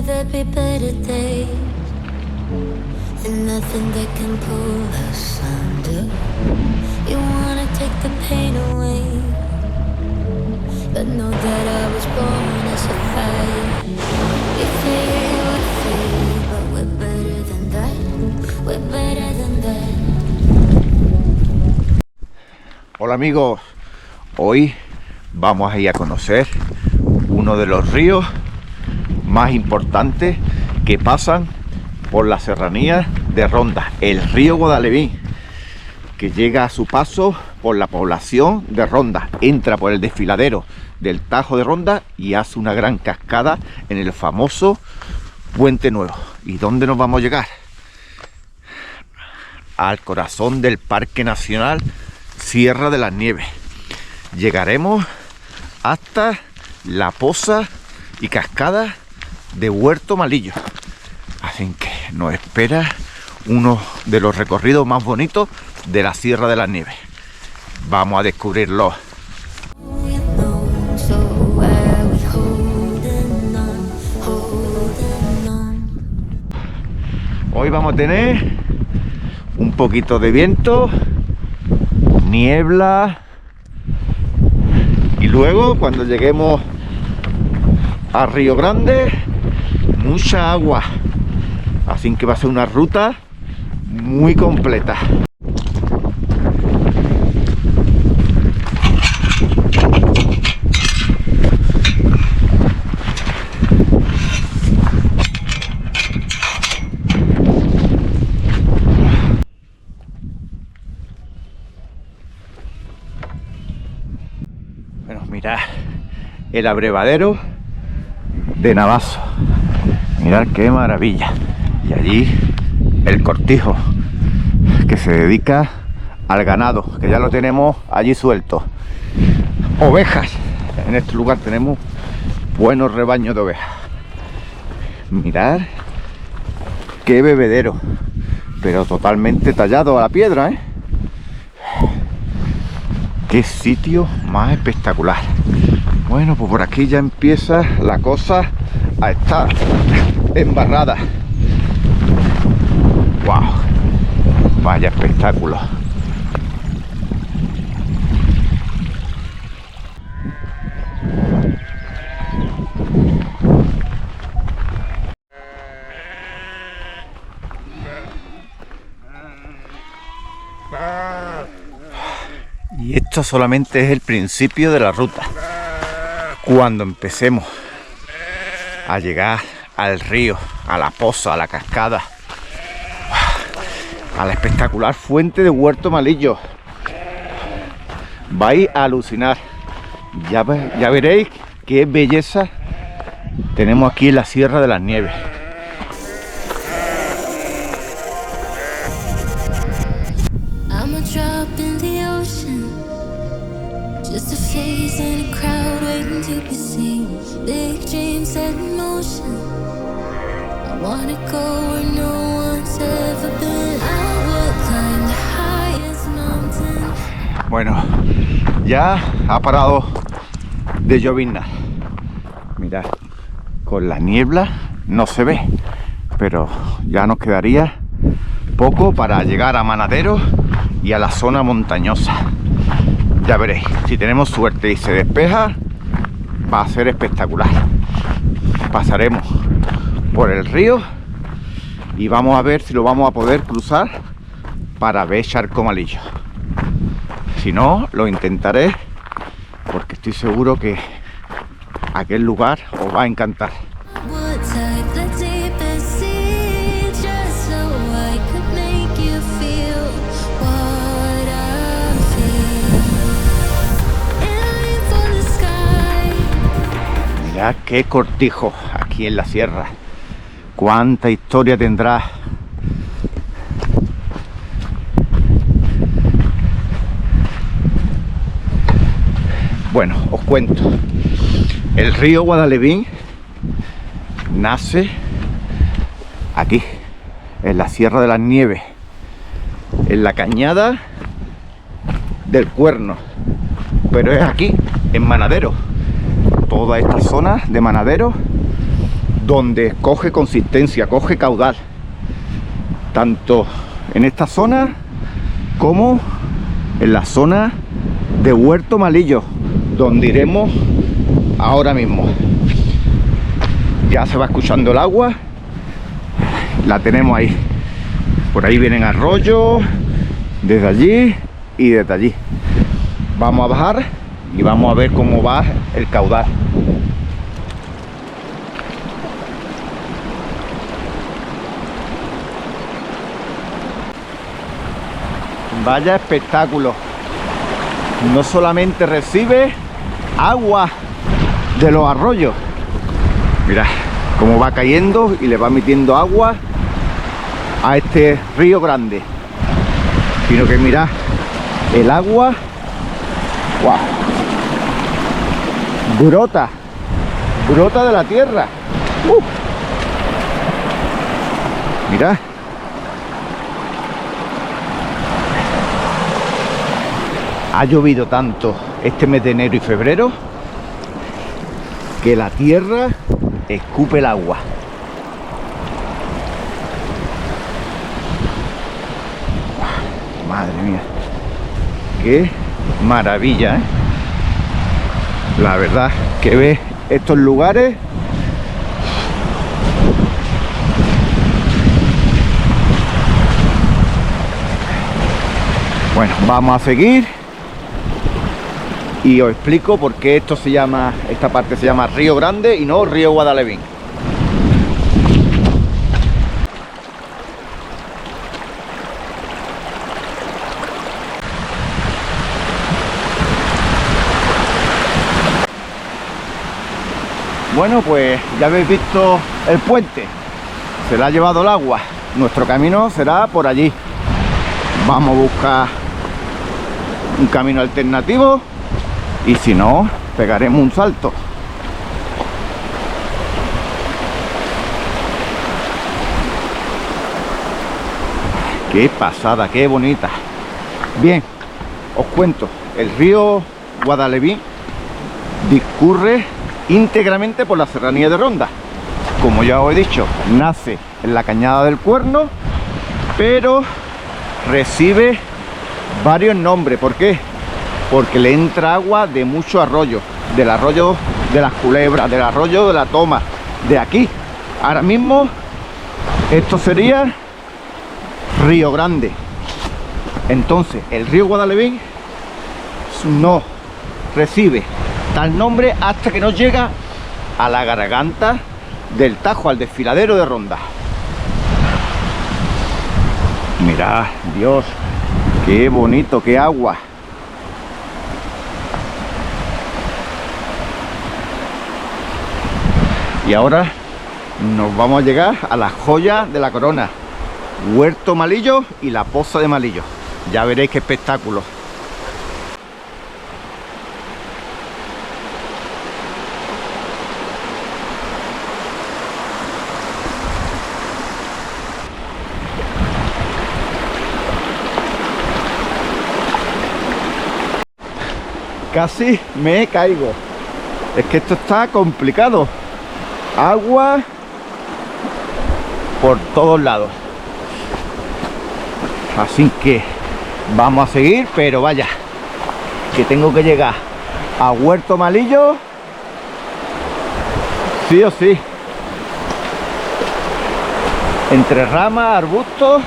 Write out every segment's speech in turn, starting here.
there'd be better days, and nothing that can pull us under. You wanna take the pain away, but know that I was born as a fighter. You fail, but we're better than that. We're better than that. Hola amigos, hoy vamos a ir a conocer uno de los ríos más importantes que pasan por la serranía de Ronda, el río Guadalevín, que llega a su paso por la población de Ronda, entra por el desfiladero del Tajo de Ronda y hace una gran cascada en el famoso Puente Nuevo. ¿Y dónde nos vamos a llegar? Al corazón del Parque Nacional Sierra de las Nieves. Llegaremos hasta la poza y cascada de Huerto Malillo, así que nos espera uno de los recorridos más bonitos de la Sierra de las Nieves. Vamos a descubrirlo. Hoy vamos a tener un poquito de viento, niebla, y luego cuando lleguemos a Río Grande, mucha agua, así que va a ser una ruta muy completa. Bueno, mirad el abrevadero de Navaso, mirad qué maravilla. Y allí el cortijo, que se dedica al ganado, que ya lo tenemos allí suelto. Ovejas, en este lugar tenemos buenos rebaños de ovejas. Mirad qué bebedero, pero totalmente tallado a la piedra, ¿eh? Qué sitio más espectacular. Bueno, pues por aquí ya empieza la cosa a estar embarrada. ¡Wow! Vaya espectáculo. Y esto solamente es el principio de la ruta. Cuando empecemos a llegar al río, a la poza, a la cascada, a la espectacular fuente de Huerto Malillo, vais a alucinar. Ya veréis qué belleza tenemos aquí en la Sierra de las Nieves. Just a face in a crowd waiting to be seen. Big dreams set in motion. I wanna go where no one's ever been. I will climb the highest mountain. Bueno, ya ha parado de lloviznar. Mirad, con la niebla no se ve, pero ya nos quedaría poco para llegar a Manadero y a la zona montañosa. Ya veréis, si tenemos suerte y se despeja, va a ser espectacular. Pasaremos por el río y vamos a ver si lo vamos a poder cruzar para ver Charco Malillo. Si no, lo intentaré, porque estoy seguro que aquel lugar os va a encantar. Mirad qué cortijo aquí en la sierra. Cuánta historia tendrá. Bueno, os cuento. El río Guadalevín nace aquí, en la Sierra de las Nieves, en la cañada del Cuerno, pero es aquí, en Manadero. Toda esta zona de Manadero donde coge consistencia, coge caudal, tanto en esta zona como en la zona de Huerto Malillo, donde iremos ahora mismo. Ya se va escuchando el agua, la tenemos ahí. Por ahí vienen arroyos, desde allí y desde allí. Vamos a bajar y vamos a ver cómo va el caudal. Vaya espectáculo. No solamente recibe agua de los arroyos, mirad cómo va cayendo y le va metiendo agua a este río grande, sino que mirad el agua, wow, brota de la tierra. Mirad. Ha llovido tanto este mes de enero y febrero que la tierra escupe el agua. Madre mía, qué maravilla, ¿eh? La verdad que ves estos lugares. Bueno, vamos a seguir y os explico por qué esto se llama, esta parte se llama Río Grande y no Río Guadalevín. Bueno, pues ya habéis visto el puente, se le ha llevado el agua. Nuestro camino será por allí. Vamos a buscar un camino alternativo y si no, pegaremos un salto. Qué pasada, qué bonita. Bien, os cuento, el río Guadalevín discurre íntegramente por la serranía de Ronda. Como ya os he dicho, nace en la cañada del Cuerno, pero recibe varios nombres. ¿Por qué? Porque le entra agua de muchos arroyos, del arroyo de las Culebras, del arroyo de la Toma, de aquí. Ahora mismo esto sería Río Grande. Entonces el río Guadalevín no recibe tal nombre hasta que no llega a la garganta del Tajo, al desfiladero de Ronda. Mirad, Dios, qué bonito, qué agua. Y ahora nos vamos a llegar a la joya de la corona, Huerto Malillo y la Poza de Malillo. Ya veréis qué espectáculo. Casi me caigo. Es que esto está complicado. Agua por todos lados. Así que vamos a seguir, pero vaya, que tengo que llegar a Huerto Malillo sí o sí. Entre ramas, arbustos.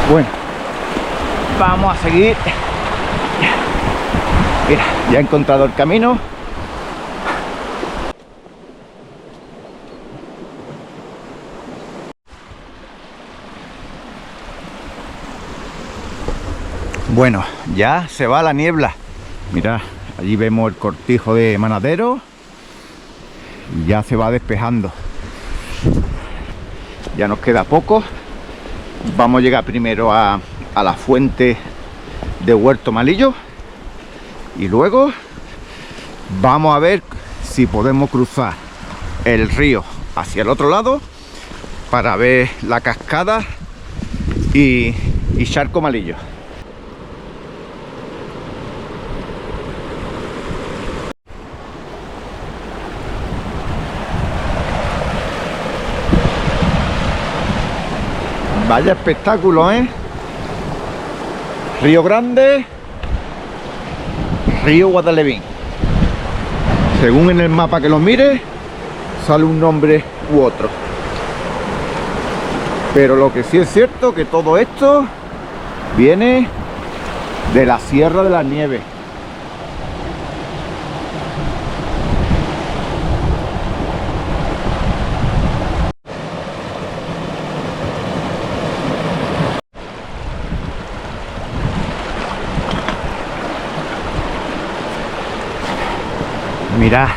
Bueno, vamos a seguir. Mira, ya he encontrado el camino. Bueno, ya se va la niebla. Mirad, allí vemos el cortijo de Manadero y ya se va despejando. Ya nos queda poco. Vamos a llegar primero a la fuente de Huerto Malillo y luego vamos a ver si podemos cruzar el río hacia el otro lado para ver la cascada y Charco Malillo. Vaya espectáculo, ¿eh? Río Grande, Río Guadalquivir. Según en el mapa que lo mire, sale un nombre u otro. Pero lo que sí es cierto que todo esto viene de la Sierra de las Nieves. Mirad,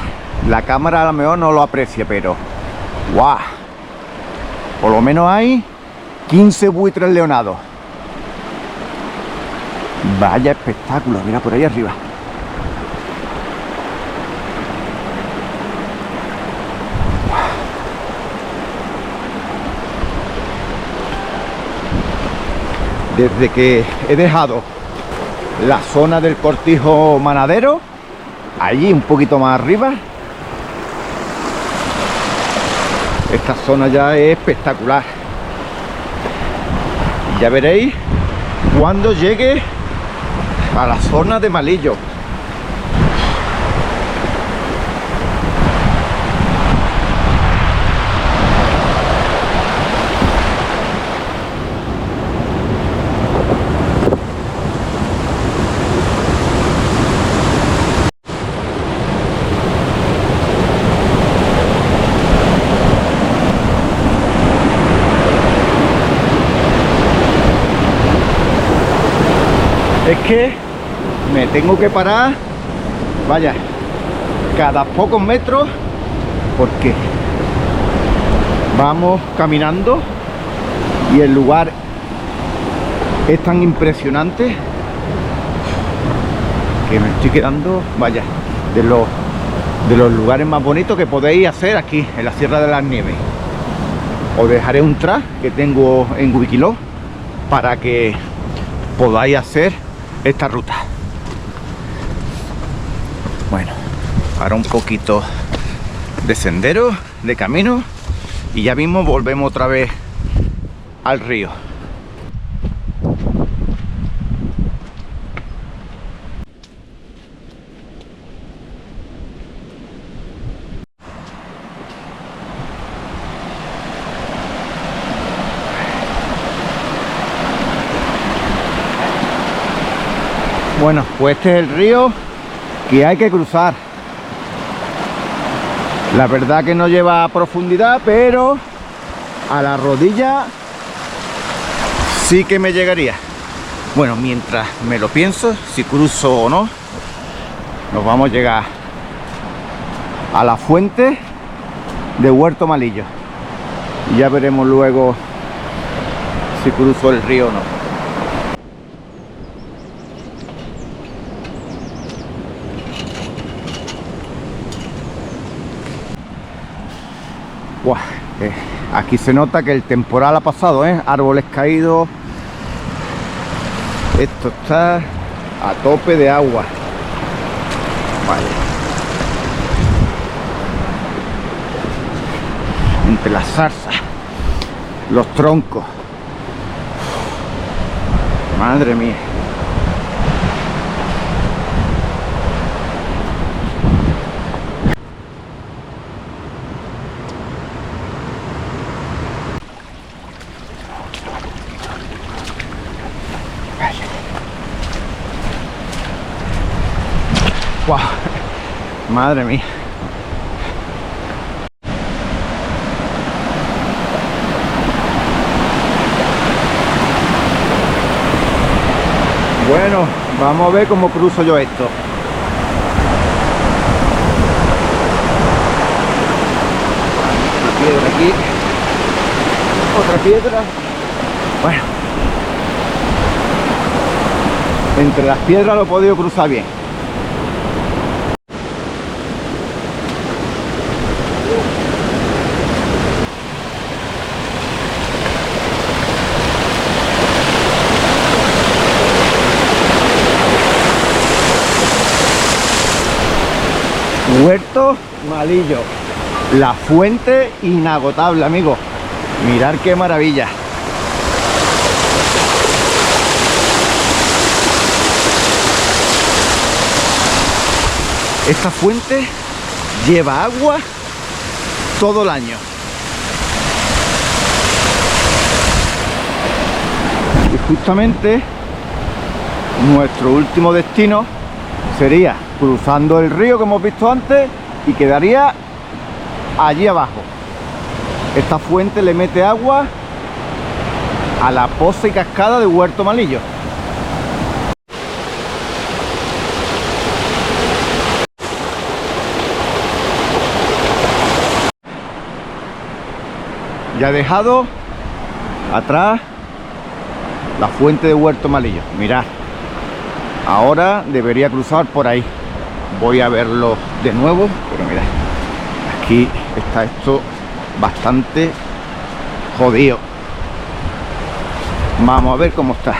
la cámara a lo mejor no lo aprecia, pero ¡guau! Por lo menos hay 15 buitres leonados. Vaya espectáculo, mira por ahí arriba. Desde que he dejado la zona del Cortijo Manadero, allí un poquito más arriba, esta zona ya es espectacular. Ya veréis cuando llegue a la zona de Malillo. Es que me tengo que parar, vaya, cada pocos metros, porque vamos caminando y el lugar es tan impresionante que me estoy quedando, vaya, de los lugares más bonitos que podéis hacer aquí en la Sierra de las Nieves. Os dejaré un track que tengo en Wikiloc para que podáis hacer esta ruta. Bueno, ahora un poquito de sendero, de camino, y ya mismo volvemos otra vez al río. Bueno, pues este es el río que hay que cruzar. La verdad que no lleva profundidad, pero a la rodilla sí que me llegaría. Bueno, mientras me lo pienso, si cruzo o no, nos vamos a llegar a la fuente de Huerto Malillo. Y ya veremos luego si cruzo el río o no. Buah, aquí se nota que el temporal ha pasado, árboles caídos. Esto está a tope de agua. Vale. Entre las zarzas, los troncos. Madre mía. Wow, madre mía. Bueno, vamos a ver cómo cruzo yo esto. Una piedra aquí, otra piedra. Bueno, entre las piedras lo he podido cruzar bien. Huerto Malillo, la fuente inagotable, amigos. Mirad qué maravilla. Esta fuente lleva agua todo el año. Y justamente nuestro último destino sería cruzando el río que hemos visto antes y quedaría allí abajo. Esta fuente le mete agua a la poza y cascada de Huerto Malillo. Ya he dejado atrás la fuente de Huerto Malillo. Mirad, ahora debería cruzar por ahí. Voy a verlo de nuevo, pero mirad, aquí está esto bastante jodido. Vamos a ver cómo está.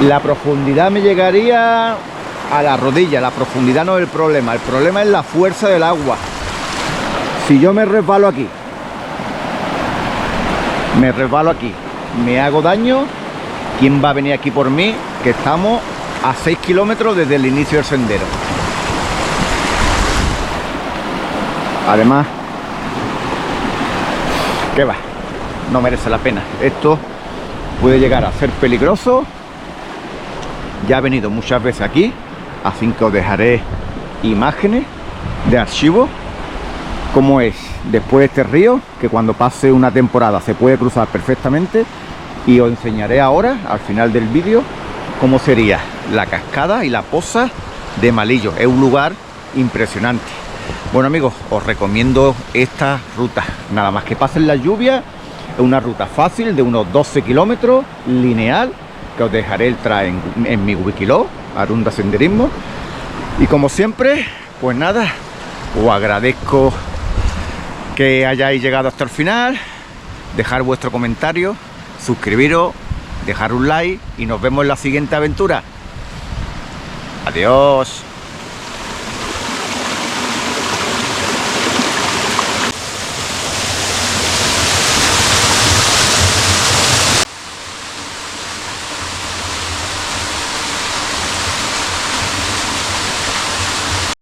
La profundidad me llegaría a la rodilla. La profundidad no es el problema es la fuerza del agua. Si yo me resbalo aquí, me hago daño, ¿quién va a venir aquí por mí? Que estamos a 6 kilómetros desde el inicio del sendero. Además, ¿qué va? No merece la pena. Esto puede llegar a ser peligroso. Ya he venido muchas veces aquí, así que os dejaré imágenes de archivo, cómo es después de este río, que cuando pase una temporada se puede cruzar perfectamente, y os enseñaré ahora, al final del vídeo, cómo sería la cascada y la poza de Malillo. Es un lugar impresionante. Bueno amigos, os recomiendo esta ruta, nada más que pasen las lluvias. Es una ruta fácil de unos 12 kilómetros, lineal, que os dejaré el track en mi Wikiloc, Arunda Senderismo. Y como siempre, pues nada, os agradezco que hayáis llegado hasta el final, dejar vuestro comentario, suscribiros, dejar un like y nos vemos en la siguiente aventura. Adiós.